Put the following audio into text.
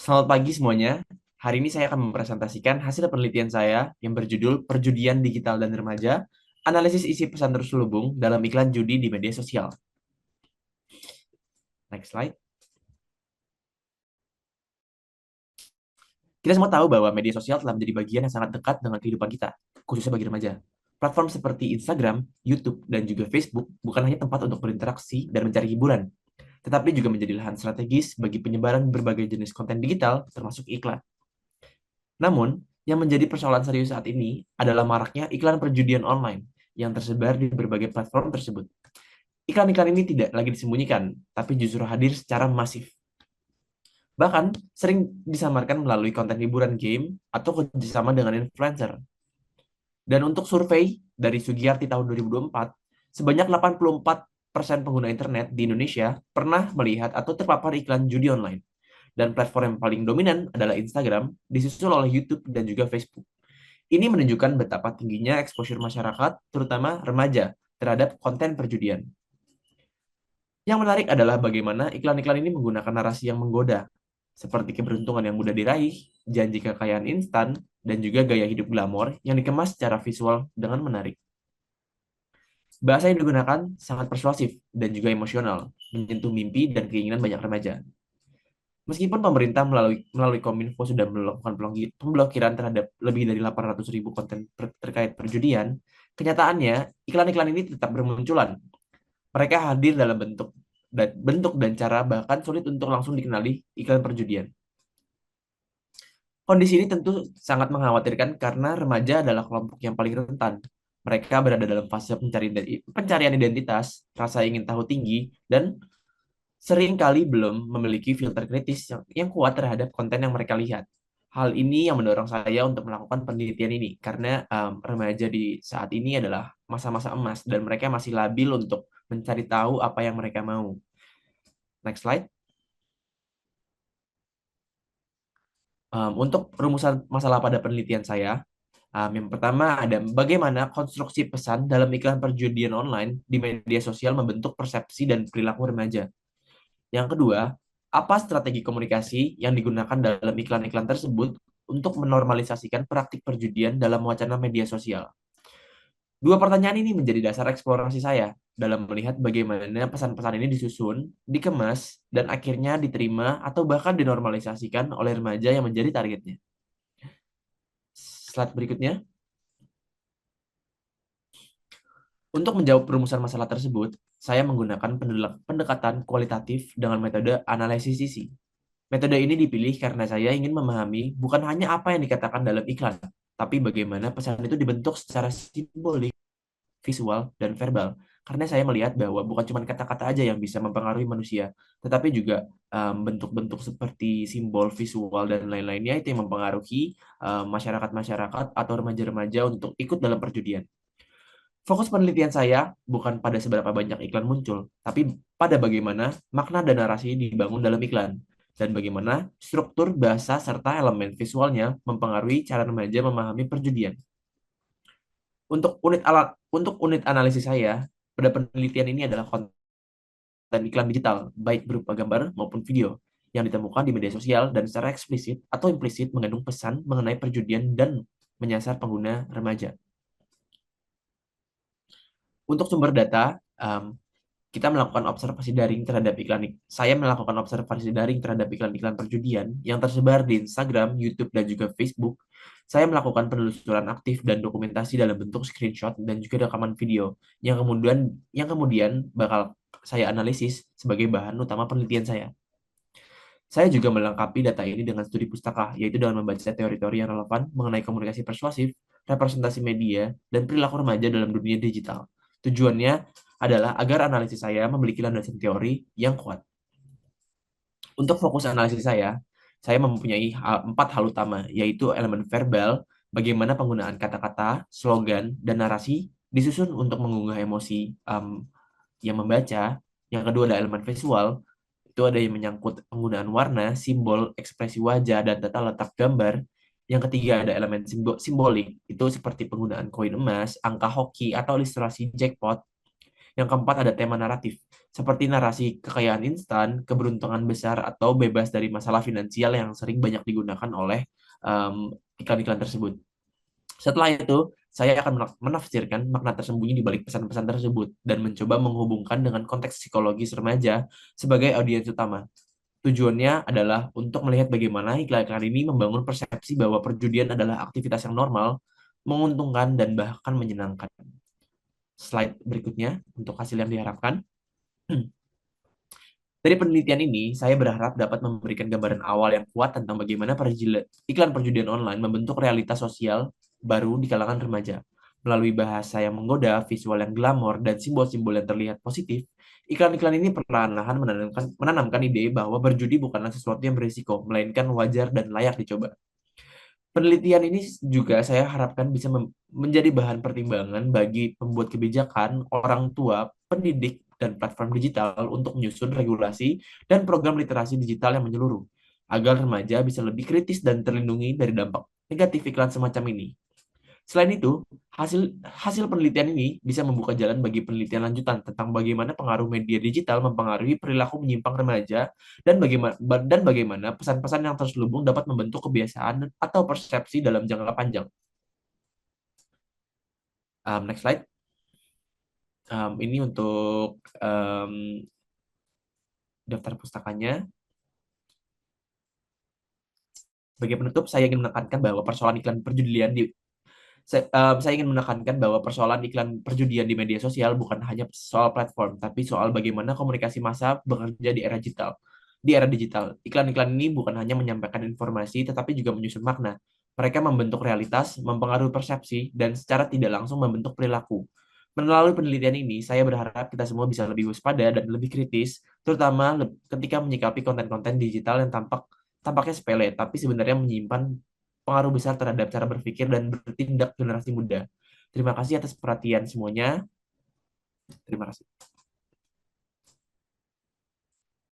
Selamat pagi semuanya. Hari ini saya akan mempresentasikan hasil penelitian saya yang berjudul Perjudian Digital dan Remaja, Analisis Isi Pesan Terselubung dalam Iklan Judi di Media Sosial. Next slide. Kita semua tahu bahwa media sosial telah menjadi bagian yang sangat dekat dengan kehidupan kita, khususnya bagi remaja. Platform seperti Instagram, YouTube, dan juga Facebook bukan hanya tempat untuk berinteraksi dan mencari hiburan, tetapi juga menjadi lahan strategis bagi penyebaran berbagai jenis konten digital, termasuk iklan. Namun, yang menjadi persoalan serius saat ini adalah maraknya iklan perjudian online yang tersebar di berbagai platform tersebut. Iklan-iklan ini tidak lagi disembunyikan, tapi justru hadir secara masif. Bahkan, sering disamarkan melalui konten hiburan game atau kerjasama dengan influencer. Dan untuk survei dari Sugiyarti tahun 2024, sebanyak 84% pengguna internet di Indonesia pernah melihat atau terpapar iklan judi online. Dan platform yang paling dominan adalah Instagram, disusul oleh YouTube dan juga Facebook. Ini menunjukkan betapa tingginya exposure masyarakat, terutama remaja, terhadap konten perjudian. Yang menarik adalah bagaimana iklan-iklan ini menggunakan narasi yang menggoda, seperti keberuntungan yang mudah diraih, janji kekayaan instan, dan juga gaya hidup glamor yang dikemas secara visual dengan menarik. Bahasa yang digunakan sangat persuasif dan juga emosional, menyentuh mimpi dan keinginan banyak remaja. Meskipun pemerintah melalui Kominfo sudah melakukan pemblokiran terhadap lebih dari 800.000 konten terkait perjudian, kenyataannya iklan-iklan ini tetap bermunculan. Mereka hadir dalam bentuk dan cara bahkan sulit untuk langsung dikenali iklan perjudian. Kondisi ini tentu sangat mengkhawatirkan karena remaja adalah kelompok yang paling rentan. Mereka berada dalam fase pencarian identitas, rasa ingin tahu tinggi, dan seringkali belum memiliki filter kritis yang kuat terhadap konten yang mereka lihat. Hal ini yang mendorong saya untuk melakukan penelitian ini, karena remaja di saat ini adalah masa-masa emas dan mereka masih labil untuk mencari tahu apa yang mereka mau. Next slide. Untuk rumusan masalah pada penelitian saya, yang pertama ada bagaimana konstruksi pesan dalam iklan perjudian online di media sosial membentuk persepsi dan perilaku remaja. Yang kedua, apa strategi komunikasi yang digunakan dalam iklan-iklan tersebut untuk menormalisasikan praktik perjudian dalam wacana media sosial? Dua pertanyaan ini menjadi dasar eksplorasi saya dalam melihat bagaimana pesan-pesan ini disusun, dikemas, dan akhirnya diterima atau bahkan dinormalisasikan oleh remaja yang menjadi targetnya. Slide berikutnya. Untuk menjawab perumusan masalah tersebut, saya menggunakan pendekatan kualitatif dengan metode analisis sisi. Metode ini dipilih karena saya ingin memahami bukan hanya apa yang dikatakan dalam iklan, tapi bagaimana pesan itu dibentuk secara simbolik, visual, dan verbal. Karena saya melihat bahwa bukan cuma kata-kata aja yang bisa mempengaruhi manusia, tetapi juga bentuk-bentuk seperti simbol, visual, dan lain-lainnya itu yang mempengaruhi masyarakat-masyarakat atau remaja-remaja untuk ikut dalam perjudian. Fokus penelitian saya bukan pada seberapa banyak iklan muncul, tapi pada bagaimana makna dan narasi dibangun dalam iklan, dan bagaimana struktur bahasa serta elemen visualnya mempengaruhi cara remaja memahami perjudian. Untuk unit analisis saya, pada penelitian ini adalah konten iklan digital, baik berupa gambar maupun video, yang ditemukan di media sosial dan secara eksplisit atau implisit mengandung pesan mengenai perjudian dan menyasar pengguna remaja. Untuk sumber data, kita melakukan observasi daring terhadap saya melakukan observasi daring terhadap iklan-iklan perjudian yang tersebar di Instagram, YouTube, dan juga Facebook. Saya melakukan penelusuran aktif dan dokumentasi dalam bentuk screenshot dan juga rekaman video yang kemudian bakal saya analisis sebagai bahan utama penelitian saya. Saya juga melengkapi data ini dengan studi pustaka, yaitu dengan membaca teori-teori yang relevan mengenai komunikasi persuasif, representasi media, dan perilaku remaja dalam dunia digital. Tujuannya adalah agar analisis saya memiliki landasan teori yang kuat. Untuk fokus analisis saya mempunyai 4 hal utama, yaitu elemen verbal, bagaimana penggunaan kata-kata, slogan, dan narasi disusun untuk mengunggah emosi yang membaca. Yang kedua ada elemen visual, itu ada yang menyangkut penggunaan warna, simbol, ekspresi wajah, dan tata letak gambar. Yang ketiga ada elemen simbolik, itu seperti penggunaan koin emas, angka hoki, atau ilustrasi jackpot. Yang keempat ada tema naratif, seperti narasi kekayaan instan, keberuntungan besar, atau bebas dari masalah finansial yang sering banyak digunakan oleh iklan-iklan tersebut. Setelah itu, saya akan menafsirkan makna tersembunyi di balik pesan-pesan tersebut dan mencoba menghubungkan dengan konteks psikologis remaja sebagai audiens utama. Tujuannya adalah untuk melihat bagaimana iklan-iklan ini membangun persepsi bahwa perjudian adalah aktivitas yang normal, menguntungkan, dan bahkan menyenangkan. Slide berikutnya untuk hasil yang diharapkan. Dari penelitian ini, saya berharap dapat memberikan gambaran awal yang kuat tentang bagaimana iklan perjudian online membentuk realitas sosial baru di kalangan remaja. Melalui bahasa yang menggoda, visual yang glamor, dan simbol-simbol yang terlihat positif, iklan-iklan ini perlahan-lahan menanamkan ide bahwa berjudi bukanlah sesuatu yang berisiko, melainkan wajar dan layak dicoba. Penelitian ini juga saya harapkan bisa menjadi bahan pertimbangan bagi pembuat kebijakan, orang tua, pendidik, dan platform digital untuk menyusun regulasi dan program literasi digital yang menyeluruh, agar remaja bisa lebih kritis dan terlindungi dari dampak negatif iklan semacam ini. Selain itu, hasil hasil penelitian ini bisa membuka jalan bagi penelitian lanjutan tentang bagaimana pengaruh media digital mempengaruhi perilaku menyimpang remaja dan bagaimana pesan-pesan yang terselubung dapat membentuk kebiasaan atau persepsi dalam jangka panjang. Next slide. Ini untuk daftar pustakanya. Sebagai penutup, saya ingin menekankan bahwa persoalan iklan perjudian di saya ingin menekankan bahwa persoalan iklan perjudian di media sosial bukan hanya soal platform, tapi soal bagaimana komunikasi massa bekerja di era digital. Di era digital, iklan-iklan ini bukan hanya menyampaikan informasi, tetapi juga menyusun makna. Mereka membentuk realitas, mempengaruhi persepsi, dan secara tidak langsung membentuk perilaku. Melalui penelitian ini, saya berharap kita semua bisa lebih waspada dan lebih kritis, terutama ketika menyikapi konten-konten digital yang tampaknya sepele, tapi sebenarnya menyimpan pengaruh besar terhadap cara berpikir dan bertindak generasi muda. Terima kasih atas perhatian semuanya. Terima kasih.